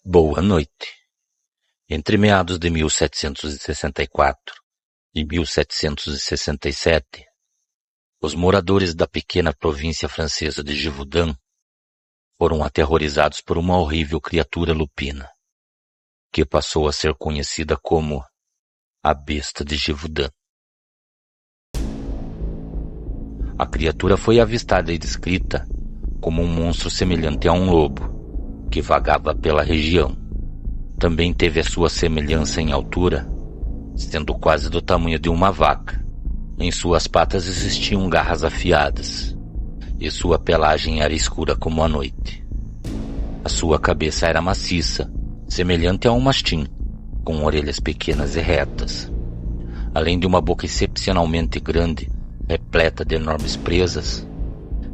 Boa noite. Entre meados de 1764 e 1767, os moradores da pequena província francesa de Gévaudan foram aterrorizados por uma horrível criatura lupina, que passou a ser conhecida como a Besta de Gévaudan. A criatura foi avistada e descrita como um monstro semelhante a um lobo, que vagava pela região. Também teve a sua semelhança em altura, sendo quase do tamanho de uma vaca. Em suas patas existiam garras afiadas, e sua pelagem era escura como a noite. A sua cabeça era maciça, semelhante a um mastim, com orelhas pequenas e retas. Além de uma boca excepcionalmente grande, repleta de enormes presas,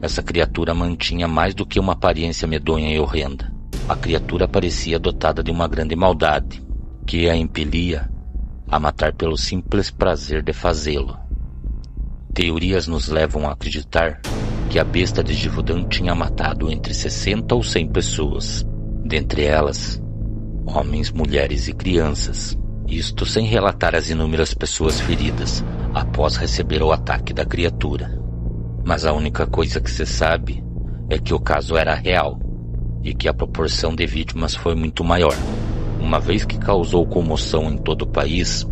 essa criatura mantinha mais do que uma aparência medonha e horrenda. A criatura parecia dotada de uma grande maldade, que a impelia a matar pelo simples prazer de fazê-lo. Teorias nos levam a acreditar que a Besta de Gévaudan tinha matado entre 60 ou 100 pessoas, dentre elas, homens, mulheres e crianças. Isto sem relatar as inúmeras pessoas feridas após receber o ataque da criatura. Mas a única coisa que se sabe é que o caso era real e que a proporção de vítimas foi muito maior, uma vez que causou comoção em todo o país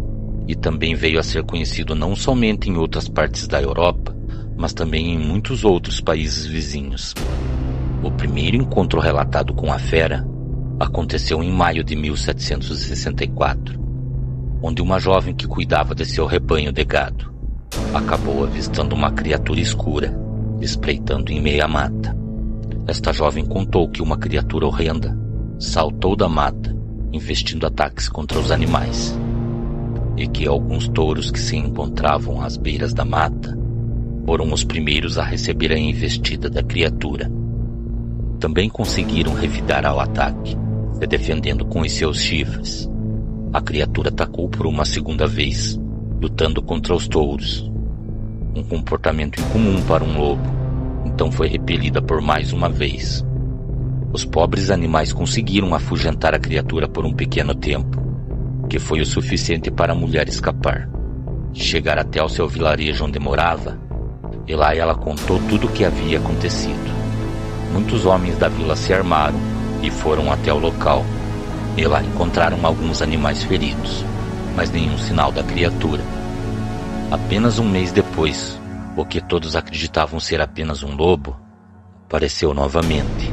e também veio a ser conhecido não somente em outras partes da Europa, mas também em muitos outros países vizinhos. O primeiro encontro relatado com a fera aconteceu em maio de 1764, onde uma jovem que cuidava de seu rebanho de gado acabou avistando uma criatura escura, espreitando em meia mata. Esta jovem contou que uma criatura horrenda saltou da mata, investindo ataques contra os animais, e que alguns touros que se encontravam às beiras da mata foram os primeiros a receber a investida da criatura. Também conseguiram revidar ao ataque, se defendendo com os seus chifres. A criatura atacou por uma segunda vez, lutando contra os touros, um comportamento incomum para um lobo, então foi repelida por mais uma vez. Os pobres animais conseguiram afugentar a criatura por um pequeno tempo, que foi o suficiente para a mulher escapar, chegar até ao seu vilarejo onde morava, e lá ela contou tudo o que havia acontecido. Muitos homens da vila se armaram e foram até o local, e lá encontraram alguns animais feridos, mas nenhum sinal da criatura. Apenas um mês depois, o que todos acreditavam ser apenas um lobo apareceu novamente.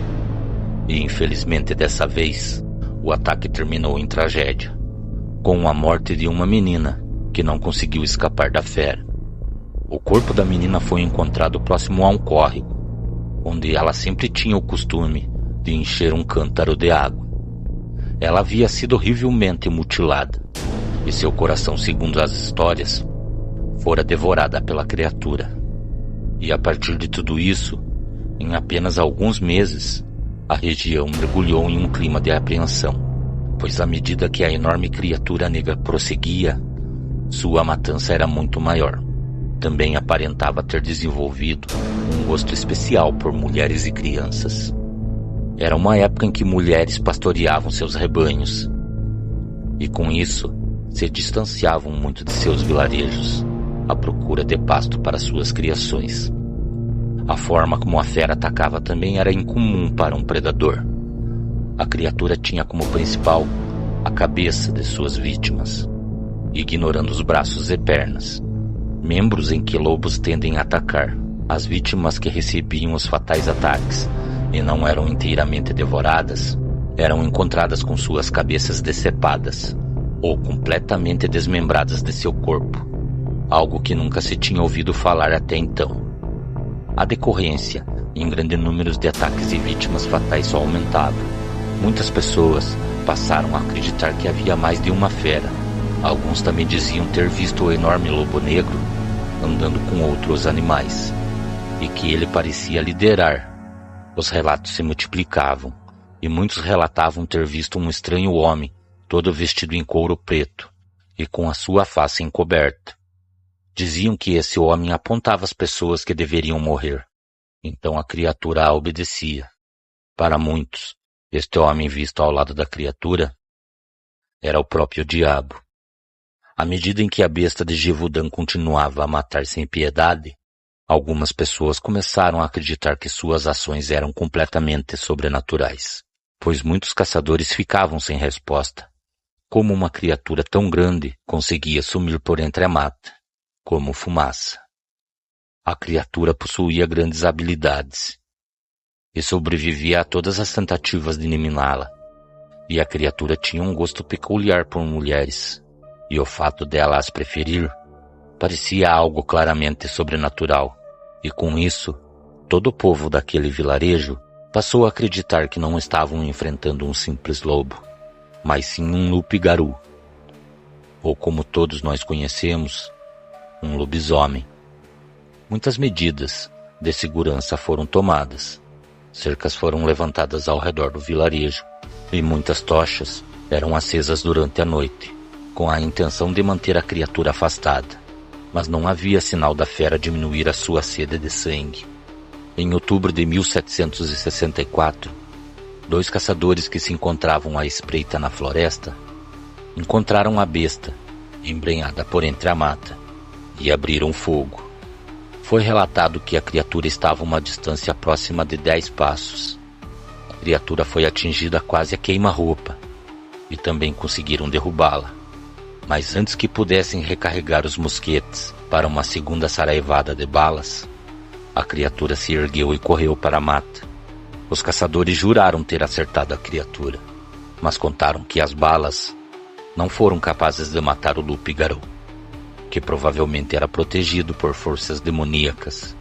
E infelizmente dessa vez, o ataque terminou em tragédia, com a morte de uma menina que não conseguiu escapar da fera. O corpo da menina foi encontrado próximo a um córrego, onde ela sempre tinha o costume de encher um cântaro de água. Ela havia sido horrivelmente mutilada, e seu coração, segundo as histórias, fora devorada pela criatura. E a partir de tudo isso, em apenas alguns meses, a região mergulhou em um clima de apreensão, pois à medida que a enorme criatura negra prosseguia, sua matança era muito maior. Também aparentava ter desenvolvido um gosto especial por mulheres e crianças. Era uma época em que mulheres pastoreavam seus rebanhos, e com isso se distanciavam muito de seus vilarejos, à procura de pasto para suas criações. A forma como a fera atacava também era incomum para um predador. A criatura tinha como principal a cabeça de suas vítimas, ignorando os braços e pernas, membros em que lobos tendem a atacar. As vítimas que recebiam os fatais ataques e não eram inteiramente devoradas, eram encontradas com suas cabeças decepadas ou completamente desmembradas de seu corpo, algo que nunca se tinha ouvido falar até então. A decorrência em grande número de ataques e vítimas fatais só aumentava. Muitas pessoas passaram a acreditar que havia mais de uma fera. Alguns também diziam ter visto o enorme lobo negro andando com outros animais, e que ele parecia liderar. Os relatos se multiplicavam, e muitos relatavam ter visto um estranho homem, todo vestido em couro preto, e com a sua face encoberta. Diziam que esse homem apontava as pessoas que deveriam morrer. Então a criatura a obedecia. Para muitos, Este homem visto ao lado da criatura era o próprio diabo. À medida em que a besta de Gévaudan continuava a matar sem piedade, algumas pessoas começaram a acreditar que suas ações eram completamente sobrenaturais, pois muitos caçadores ficavam sem resposta. Como uma criatura tão grande conseguia sumir por entre a mata, como fumaça? A criatura possuía grandes habilidades e sobrevivia a todas as tentativas de eliminá-la. E a criatura tinha um gosto peculiar por mulheres, e o fato dela as preferir parecia algo claramente sobrenatural. E com isso, todo o povo daquele vilarejo passou a acreditar que não estavam enfrentando um simples lobo, mas sim um loup-garou, ou como todos nós conhecemos, um lobisomem. Muitas medidas de segurança foram tomadas. Cercas foram levantadas ao redor do vilarejo e muitas tochas eram acesas durante a noite, com a intenção de manter a criatura afastada. Mas não havia sinal da fera diminuir a sua sede de sangue. Em outubro de 1764, 2 caçadores que se encontravam à espreita na floresta encontraram a besta, embrenhada por entre a mata, e abriram fogo. Foi relatado que a criatura estava a uma distância próxima de 10 passos. A criatura foi atingida quase a queima-roupa, e também conseguiram derrubá-la. Mas antes que pudessem recarregar os mosquetes para uma segunda saraivada de balas, a criatura se ergueu e correu para a mata. Os caçadores juraram ter acertado a criatura, mas contaram que as balas não foram capazes de matar o loup-garou, que provavelmente era protegido por forças demoníacas.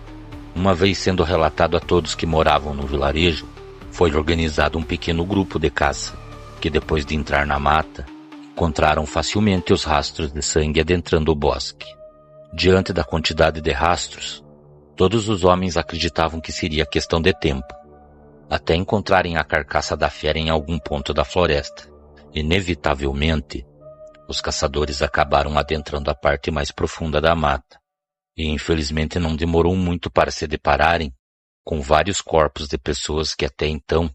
Uma vez sendo relatado a todos que moravam no vilarejo, foi organizado um pequeno grupo de caça, que depois de entrar na mata, encontraram facilmente os rastros de sangue adentrando o bosque. Diante da quantidade de rastros, todos os homens acreditavam que seria questão de tempo, até encontrarem a carcaça da fera em algum ponto da floresta. Inevitavelmente, os caçadores acabaram adentrando a parte mais profunda da mata, e infelizmente não demorou muito para se depararem com vários corpos de pessoas que até então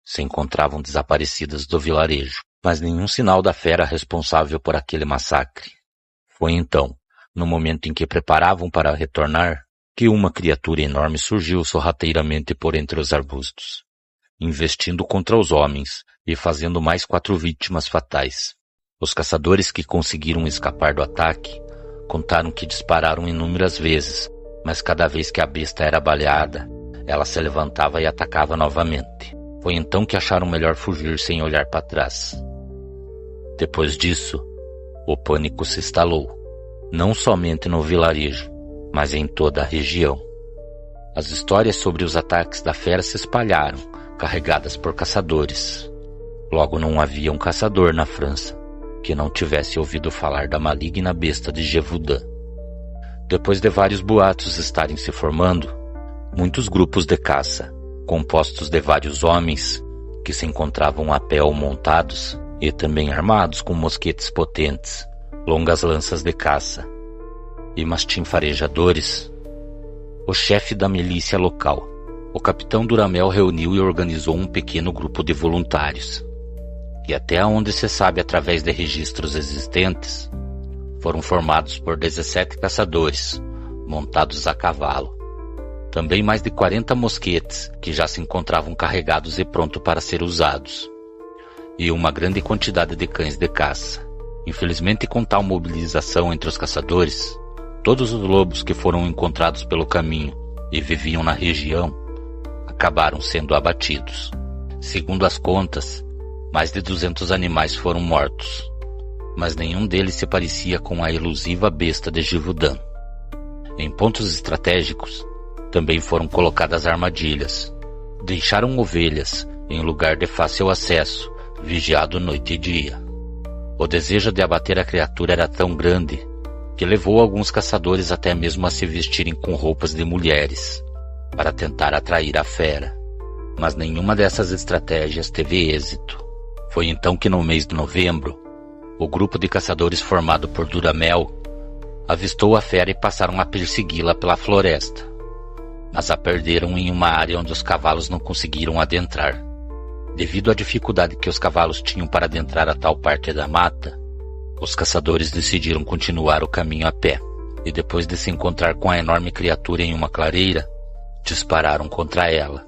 se encontravam desaparecidas do vilarejo, mas nenhum sinal da fera responsável por aquele massacre. Foi então, no momento em que preparavam para retornar, que uma criatura enorme surgiu sorrateiramente por entre os arbustos, investindo contra os homens e fazendo mais 4 vítimas fatais. Os caçadores que conseguiram escapar do ataque contaram que dispararam inúmeras vezes, mas cada vez que a besta era baleada, ela se levantava e atacava novamente. Foi então que acharam melhor fugir sem olhar para trás. Depois disso, o pânico se instalou, não somente no vilarejo, mas em toda a região. As histórias sobre os ataques da fera se espalharam, carregadas por caçadores. Logo não havia um caçador na França que não tivesse ouvido falar da maligna besta de Gévaudan. Depois de vários boatos estarem se formando, muitos grupos de caça, compostos de vários homens que se encontravam a pé ou montados e também armados com mosquetes potentes, longas lanças de caça e mastim farejadores, o chefe da milícia local, o capitão Duramel, reuniu e organizou um pequeno grupo de voluntários, que até onde se sabe através de registros existentes, foram formados por 17 caçadores, montados a cavalo. Também mais de 40 mosquetes, que já se encontravam carregados e prontos para ser usados. E uma grande quantidade de cães de caça. Infelizmente, com tal mobilização entre os caçadores, todos os lobos que foram encontrados pelo caminho e viviam na região acabaram sendo abatidos. Segundo as contas, mais de 200 animais foram mortos, mas nenhum deles se parecia com a elusiva besta de Gévaudan. Em pontos estratégicos, também foram colocadas armadilhas. Deixaram ovelhas em lugar de fácil acesso, vigiado noite e dia. O desejo de abater a criatura era tão grande que levou alguns caçadores até mesmo a se vestirem com roupas de mulheres, para tentar atrair a fera. Mas nenhuma dessas estratégias teve êxito. Foi então que no mês de novembro, o grupo de caçadores formado por Duramel avistou a fera e passaram a persegui-la pela floresta, mas a perderam em uma área onde os cavalos não conseguiram adentrar. Devido à dificuldade que os cavalos tinham para adentrar a tal parte da mata, os caçadores decidiram continuar o caminho a pé, e depois de se encontrar com a enorme criatura em uma clareira, dispararam contra ela.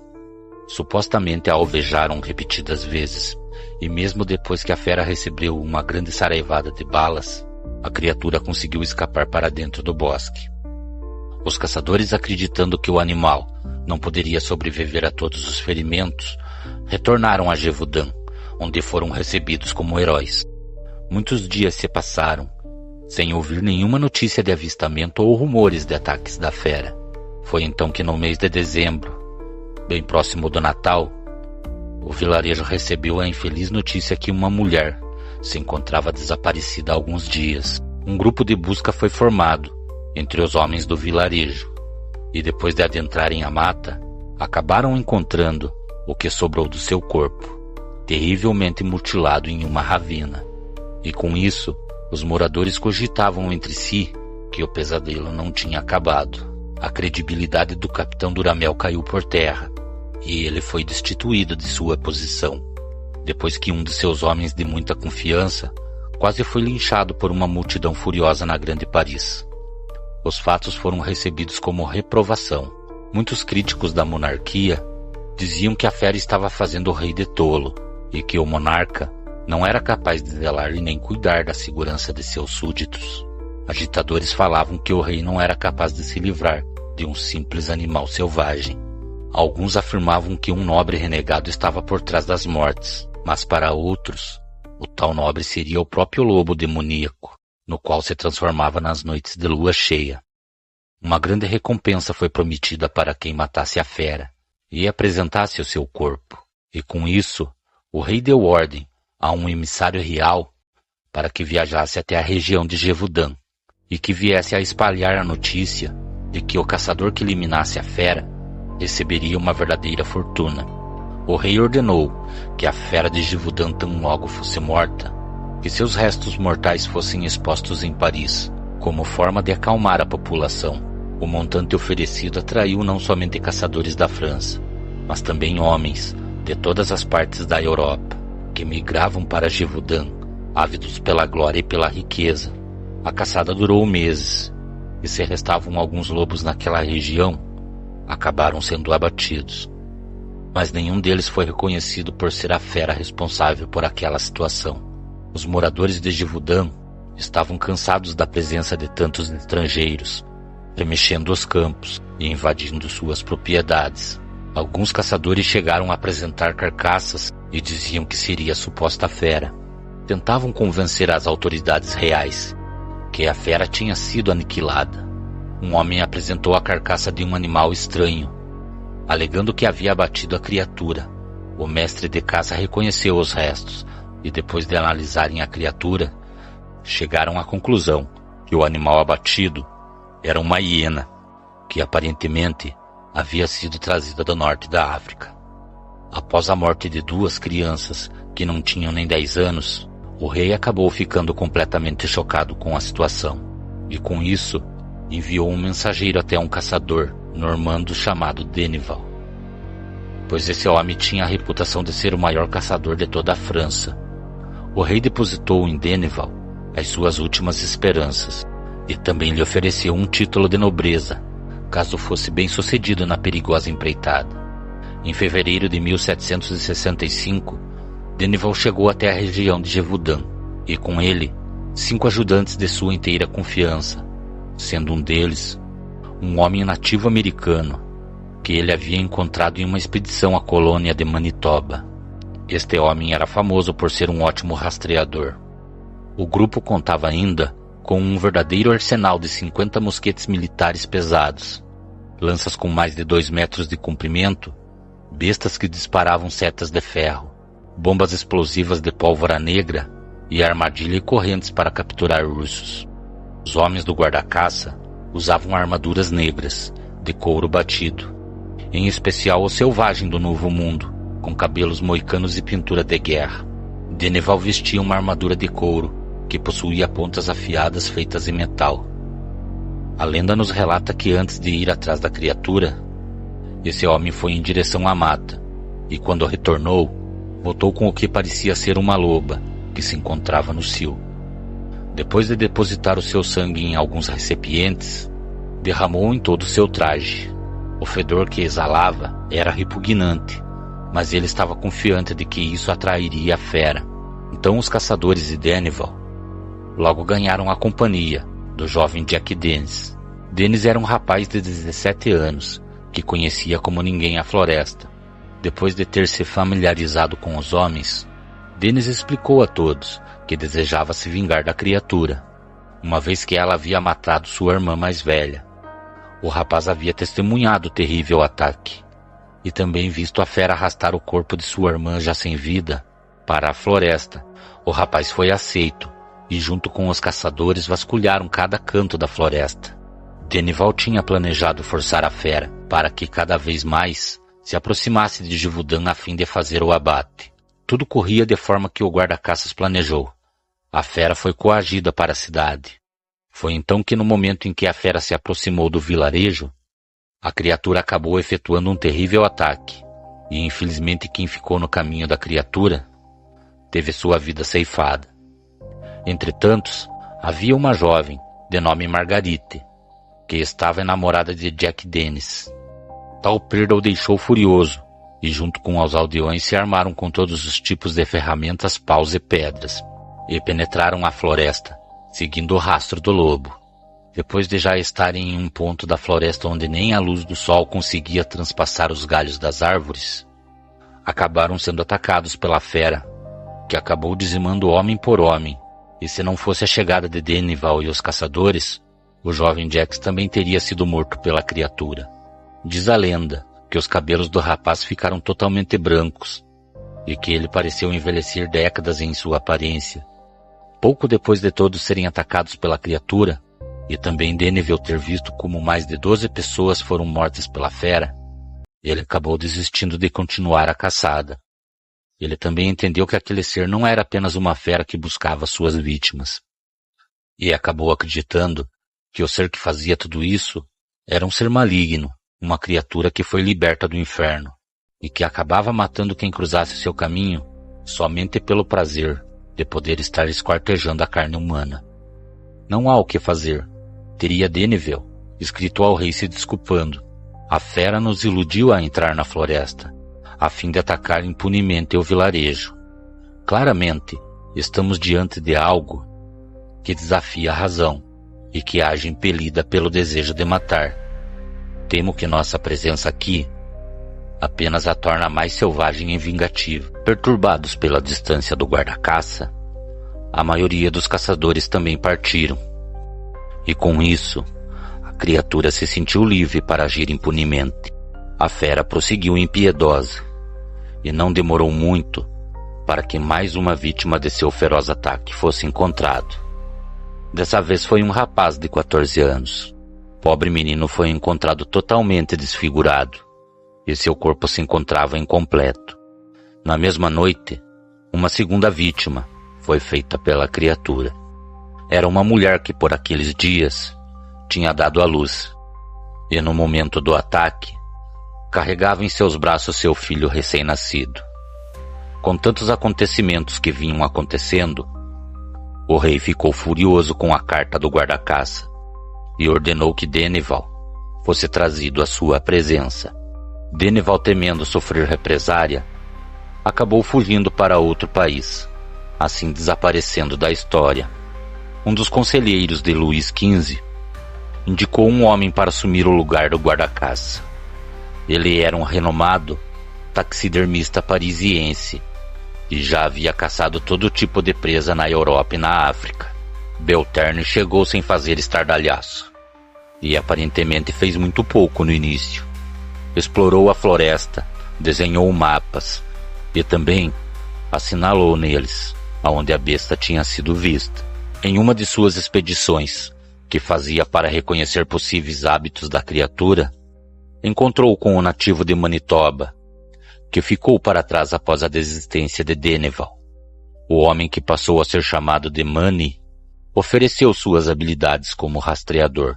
Supostamente a alvejaram repetidas vezes, e mesmo depois que a fera recebeu uma grande saraivada de balas, a criatura conseguiu escapar para dentro do bosque. Os caçadores, acreditando que o animal não poderia sobreviver a todos os ferimentos, retornaram a Gévaudan, onde foram recebidos como heróis. Muitos dias se passaram, sem ouvir nenhuma notícia de avistamento ou rumores de ataques da fera. Foi então que no mês de dezembro, bem próximo do Natal, o vilarejo recebeu a infeliz notícia que uma mulher se encontrava desaparecida há alguns dias. Um grupo de busca foi formado entre os homens do vilarejo, e depois de adentrarem a mata, acabaram encontrando o que sobrou do seu corpo, terrivelmente mutilado em uma ravina. E com isso, os moradores cogitavam entre si que o pesadelo não tinha acabado. A credibilidade do capitão Duramel caiu por terra, e ele foi destituído de sua posição, depois que um de seus homens de muita confiança quase foi linchado por uma multidão furiosa na Grande Paris. Os fatos foram recebidos como reprovação. Muitos críticos da monarquia diziam que a fera estava fazendo o rei de tolo, e que o monarca não era capaz de zelar e nem cuidar da segurança de seus súditos. Agitadores falavam que o rei não era capaz de se livrar de um simples animal selvagem. Alguns afirmavam que um nobre renegado estava por trás das mortes, mas para outros, o tal nobre seria o próprio lobo demoníaco, no qual se transformava nas noites de lua cheia. Uma grande recompensa foi prometida para quem matasse a fera e apresentasse o seu corpo, e com isso, o rei deu ordem a um emissário real para que viajasse até a região de Gévaudan e que viesse a espalhar a notícia de que o caçador que eliminasse a fera receberia uma verdadeira fortuna. O rei ordenou que a fera de Gévaudan tão logo fosse morta, que seus restos mortais fossem expostos em Paris, como forma de acalmar a população. O montante oferecido atraiu não somente caçadores da França, mas também homens de todas as partes da Europa, que migravam para Gévaudan, ávidos pela glória e pela riqueza. A caçada durou meses, e se restavam alguns lobos naquela região, acabaram sendo abatidos. Mas nenhum deles foi reconhecido por ser a fera responsável por aquela situação. Os moradores de Gévaudan estavam cansados da presença de tantos estrangeiros, remexendo os campos e invadindo suas propriedades. Alguns caçadores chegaram a apresentar carcaças e diziam que seria a suposta fera. Tentavam convencer as autoridades reais que a fera tinha sido aniquilada. Um homem apresentou a carcaça de um animal estranho, alegando que havia abatido a criatura. O mestre de caça reconheceu os restos e, depois de analisarem a criatura, chegaram à conclusão que o animal abatido era uma hiena, que aparentemente havia sido trazida do norte da África. Após a morte de duas crianças que não tinham nem 10 anos, o rei acabou ficando completamente chocado com a situação, e com isso enviou um mensageiro até um caçador normando chamado Denneval, pois esse homem tinha a reputação de ser o maior caçador de toda a França. O rei depositou em Denneval as suas últimas esperanças e também lhe ofereceu um título de nobreza, caso fosse bem-sucedido na perigosa empreitada. Em fevereiro de 1765, Denneval chegou até a região de Gévaudan, e com ele 5 ajudantes de sua inteira confiança, sendo um deles um homem nativo americano que ele havia encontrado em uma expedição à colônia de Manitoba. Este homem era famoso por ser um ótimo rastreador. O grupo contava ainda com um verdadeiro arsenal de 50 mosquetes militares pesados, lanças com mais de 2 metros de comprimento, bestas que disparavam setas de ferro, bombas explosivas de pólvora negra e armadilha e correntes para capturar ursos. Os homens do guarda-caça usavam armaduras negras, de couro batido, em especial o selvagem do Novo Mundo, com cabelos moicanos e pintura de guerra. Denneval vestia uma armadura de couro, que possuía pontas afiadas feitas em metal. A lenda nos relata que antes de ir atrás da criatura, esse homem foi em direção à mata, e quando retornou, voltou com o que parecia ser uma loba, que se encontrava no cio. Depois de depositar o seu sangue em alguns recipientes, derramou em todo o seu traje. O fedor que exalava era repugnante, mas ele estava confiante de que isso atrairia a fera. Então os caçadores de Dennival logo ganharam a companhia do jovem Jack Dennis. Dennis era um rapaz de 17 anos, que conhecia como ninguém a floresta. Depois de ter se familiarizado com os homens, Dennis explicou a todos que desejava se vingar da criatura, uma vez que ela havia matado sua irmã mais velha. O rapaz havia testemunhado o terrível ataque, e também visto a fera arrastar o corpo de sua irmã já sem vida para a floresta. O rapaz foi aceito, e junto com os caçadores vasculharam cada canto da floresta. Dennival tinha planejado forçar a fera para que cada vez mais se aproximasse de Givaudan a fim de fazer o abate. Tudo corria de forma que o guarda-caças planejou. A fera foi coagida para a cidade. Foi então que, no momento em que a fera se aproximou do vilarejo, a criatura acabou efetuando um terrível ataque, e infelizmente quem ficou no caminho da criatura teve sua vida ceifada. Entretanto, havia uma jovem, de nome Margarite, que estava enamorada de Jack Dennis. Tal perda o deixou furioso, e junto com os aldeões se armaram com todos os tipos de ferramentas, paus e pedras, e penetraram a floresta, seguindo o rastro do lobo. Depois de já estarem em um ponto da floresta onde nem a luz do sol conseguia transpassar os galhos das árvores, acabaram sendo atacados pela fera, que acabou dizimando homem por homem, e se não fosse a chegada de Dennival e os caçadores, o jovem Jax também teria sido morto pela criatura. Diz a lenda que os cabelos do rapaz ficaram totalmente brancos, e que ele pareceu envelhecer décadas em sua aparência. Pouco depois de todos serem atacados pela criatura, e também Dennival ter visto como mais de 12 pessoas foram mortas pela fera, ele acabou desistindo de continuar a caçada. Ele também entendeu que aquele ser não era apenas uma fera que buscava suas vítimas, e acabou acreditando que o ser que fazia tudo isso era um ser maligno, uma criatura que foi liberta do inferno, e que acabava matando quem cruzasse seu caminho somente pelo prazer de poder estar esquartejando a carne humana. Não há o que fazer, teria Dennival escrito ao rei se desculpando. A fera nos iludiu a entrar na floresta, a fim de atacar impunemente o vilarejo. Claramente, estamos diante de algo que desafia a razão e que age impelida pelo desejo de matar. Temo que nossa presença aqui apenas a torna mais selvagem e vingativa. Perturbados pela distância do guarda-caça, a maioria dos caçadores também partiram. E com isso, a criatura se sentiu livre para agir impunemente. A fera prosseguiu impiedosa, e não demorou muito para que mais uma vítima de seu feroz ataque fosse encontrado. Dessa vez foi um rapaz de 14 anos. O pobre menino foi encontrado totalmente desfigurado, e seu corpo se encontrava incompleto. Na mesma noite, uma segunda vítima foi feita pela criatura. Era uma mulher que por aqueles dias tinha dado à luz, e no momento do ataque, carregava em seus braços seu filho recém-nascido. Com tantos acontecimentos que vinham acontecendo, o rei ficou furioso com a carta do guarda-caça e ordenou que Dennival fosse trazido à sua presença. Dennival, temendo sofrer represária, acabou fugindo para outro país, assim desaparecendo da história. Um dos conselheiros de Luís XV indicou um homem para assumir o lugar do guarda-caça. Ele era um renomado taxidermista parisiense e já havia caçado todo tipo de presa na Europa e na África. Belterne chegou sem fazer estardalhaço, e aparentemente fez muito pouco no início. Explorou a floresta, desenhou mapas e também assinalou neles aonde a besta tinha sido vista. Em uma de suas expedições, que fazia para reconhecer possíveis hábitos da criatura, encontrou com o nativo de Manitoba, que ficou para trás após a desistência de Dennival. O homem, que passou a ser chamado de Manny, ofereceu suas habilidades como rastreador.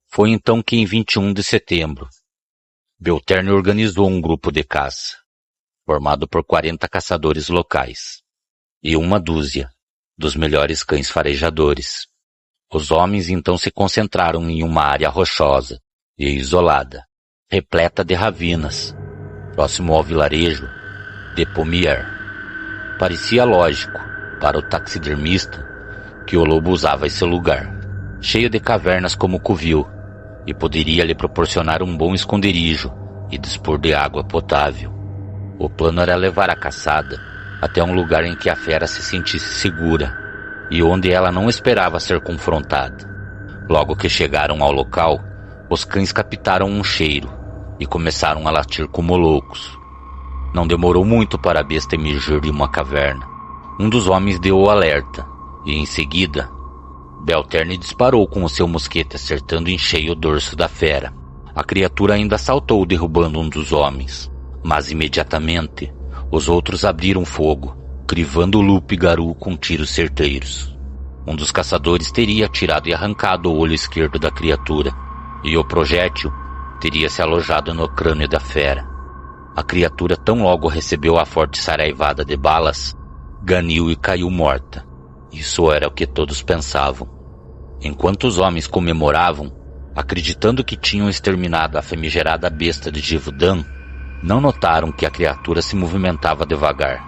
Foi então que, em 21 de setembro, Belterne organizou um grupo de caça. formado por 40 caçadores locais e uma dúzia dos melhores cães farejadores. Os homens então se concentraram em uma área rochosa e isolada, repleta de ravinas, próximo ao vilarejo de Pommier. Parecia lógico para o taxidermista que o lobo usava esse lugar, cheio de cavernas como covil, e poderia lhe proporcionar um bom esconderijo e dispor de água potável. O plano era levar a caçada até um lugar em que a fera se sentisse segura e onde ela não esperava ser confrontada. Logo que chegaram ao local, os cães captaram um cheiro e começaram a latir como loucos. Não demorou muito para a besta emergir de uma caverna. Um dos homens deu o alerta e, em seguida, Belterne disparou com o seu mosquete, acertando em cheio o dorso da fera. A criatura ainda saltou, derrubando um dos homens, mas imediatamente os outros abriram fogo, crivando o loup-garou com tiros certeiros. Um dos caçadores teria atirado e arrancado o olho esquerdo da criatura, e o projétil teria se alojado no crânio da fera. A criatura tão logo recebeu a forte saraivada de balas, ganiu e caiu morta. Isso era o que todos pensavam. Enquanto os homens comemoravam, acreditando que tinham exterminado a famigerada besta de Gévaudan, não notaram que a criatura se movimentava devagar.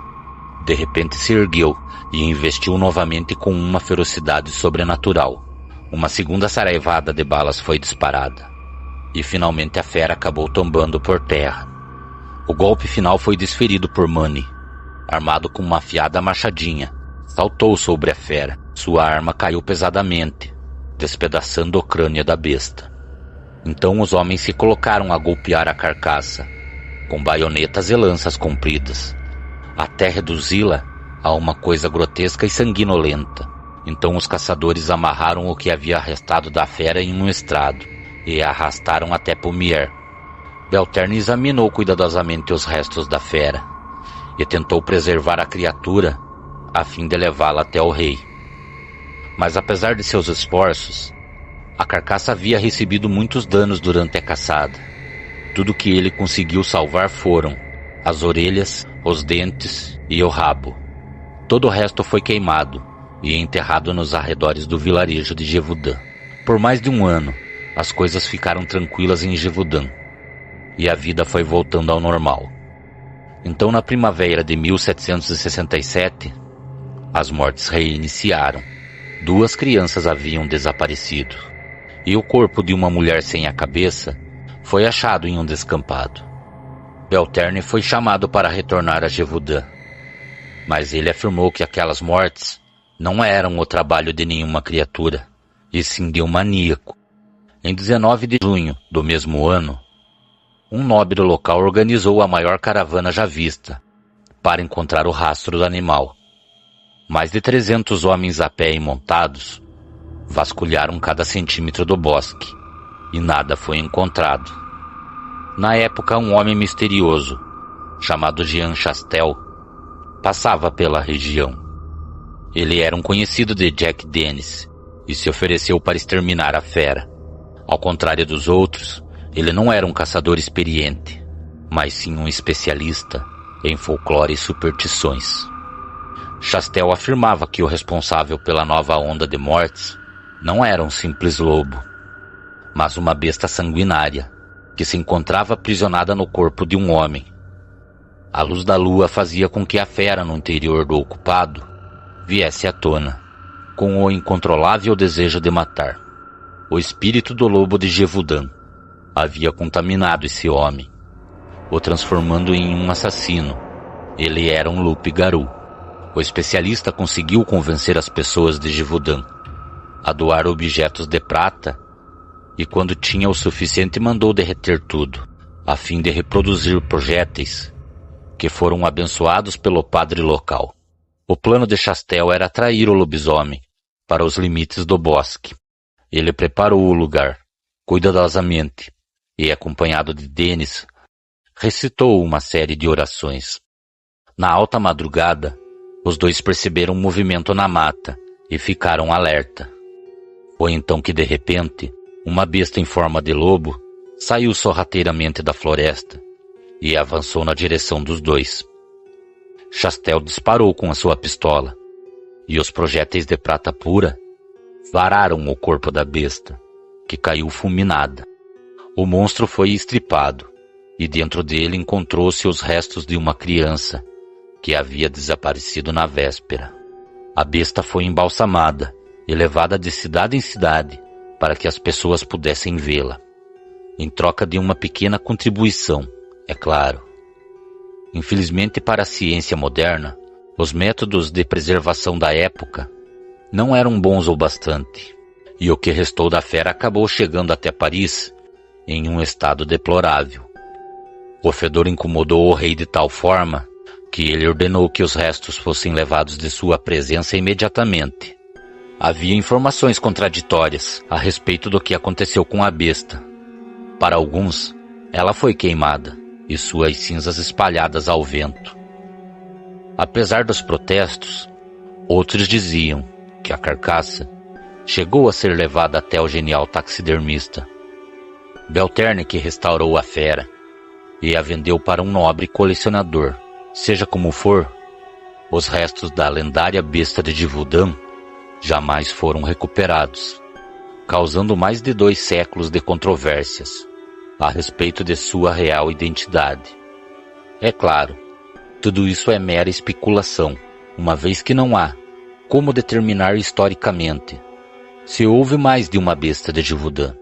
De repente se ergueu e investiu novamente com uma ferocidade sobrenatural. Uma segunda saraivada de balas foi disparada, e finalmente a fera acabou tombando por terra. O golpe final foi desferido por Manny, armado com uma afiada machadinha. Saltou sobre a fera. Sua arma caiu pesadamente, despedaçando o crânio da besta. Então os homens se colocaram a golpear a carcaça, com baionetas e lanças compridas, até reduzi-la a uma coisa grotesca e sanguinolenta. Então os caçadores amarraram o que havia restado da fera em um estrado e a arrastaram até Pommier. Belterne examinou cuidadosamente os restos da fera e tentou preservar a criatura a fim de levá-la até o rei. Mas apesar de seus esforços, a carcaça havia recebido muitos danos durante a caçada. Tudo que ele conseguiu salvar foram as orelhas, os dentes e o rabo. Todo o resto foi queimado e enterrado nos arredores do vilarejo de Gévaudan. Por mais de um ano, as coisas ficaram tranquilas em Gévaudan e a vida foi voltando ao normal. Então, na primavera de 1767, as mortes reiniciaram. 2 crianças haviam desaparecido, e o corpo de uma mulher sem a cabeça foi achado em um descampado. Belterne foi chamado para retornar a Gévaudan, mas ele afirmou que aquelas mortes não eram o trabalho de nenhuma criatura, e sim de um maníaco. Em 19 de junho do mesmo ano, um nobre local organizou a maior caravana já vista para encontrar o rastro do animal. Mais de 300 homens a pé e montados vasculharam cada centímetro do bosque e nada foi encontrado. Na época, um homem misterioso, chamado Jean Chastel, passava pela região. Ele era um conhecido de Jack Dennis e se ofereceu para exterminar a fera. Ao contrário dos outros, ele não era um caçador experiente, mas sim um especialista em folclore e superstições. Chastel afirmava que o responsável pela nova onda de mortes não era um simples lobo, mas uma besta sanguinária que se encontrava aprisionada no corpo de um homem. A luz da lua fazia com que a fera no interior do ocupado viesse à tona, com o incontrolável desejo de matar. O espírito do lobo de Gévaudan havia contaminado esse homem, o transformando em um assassino. Ele era um loup-garou. O especialista conseguiu convencer as pessoas de Gévaudan a doar objetos de prata e, quando tinha o suficiente, mandou derreter tudo, a fim de reproduzir projéteis que foram abençoados pelo padre local. O plano de Chastel era atrair o lobisomem para os limites do bosque. Ele preparou o lugar cuidadosamente e, acompanhado de Dennis, recitou uma série de orações. Na alta madrugada, os dois perceberam um movimento na mata e ficaram alerta. Foi então que, de repente, uma besta em forma de lobo saiu sorrateiramente da floresta e avançou na direção dos dois. Chastel disparou com a sua pistola, e os projéteis de prata pura vararam o corpo da besta, que caiu fulminada. O monstro foi estripado, e dentro dele encontrou-se os restos de uma criança que havia desaparecido na véspera. A besta foi embalsamada e levada de cidade em cidade para que as pessoas pudessem vê-la, em troca de uma pequena contribuição, é claro. Infelizmente para a ciência moderna, os métodos de preservação da época não eram bons o bastante, e o que restou da fera acabou chegando até Paris em um estado deplorável. O fedor incomodou o rei de tal forma que ele ordenou que os restos fossem levados de sua presença imediatamente. Havia informações contraditórias a respeito do que aconteceu com a besta. Para alguns, ela foi queimada e suas cinzas espalhadas ao vento. Apesar dos protestos, outros diziam que a carcaça chegou a ser levada até o genial taxidermista Belterne, que restaurou a fera e a vendeu para um nobre colecionador. Seja como for, os restos da lendária besta de Givaudan jamais foram recuperados, causando mais de 2 séculos de controvérsias a respeito de sua real identidade. É claro, tudo isso é mera especulação, uma vez que não há como determinar historicamente se houve mais de uma besta de Givaudan.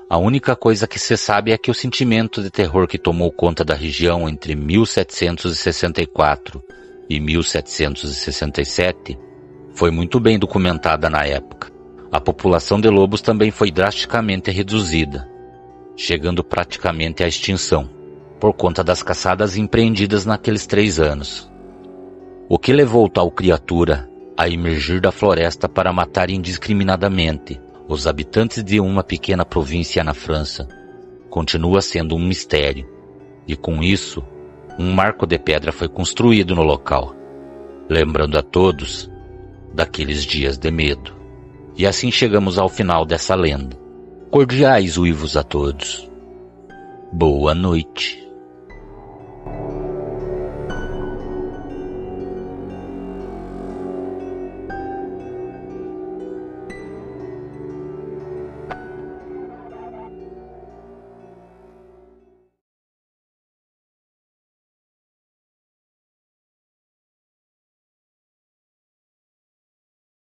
A única coisa que se sabe é que o sentimento de terror que tomou conta da região entre 1764 e 1767 foi muito bem documentada na época. A população de lobos também foi drasticamente reduzida, chegando praticamente à extinção, por conta das caçadas empreendidas naqueles 3 anos. O que levou tal criatura a emergir da floresta para matar indiscriminadamente os habitantes de uma pequena província na França continua sendo um mistério, e com isso, um marco de pedra foi construído no local, lembrando a todos daqueles dias de medo. E assim chegamos ao final dessa lenda. Cordiais uivos a todos. Boa noite.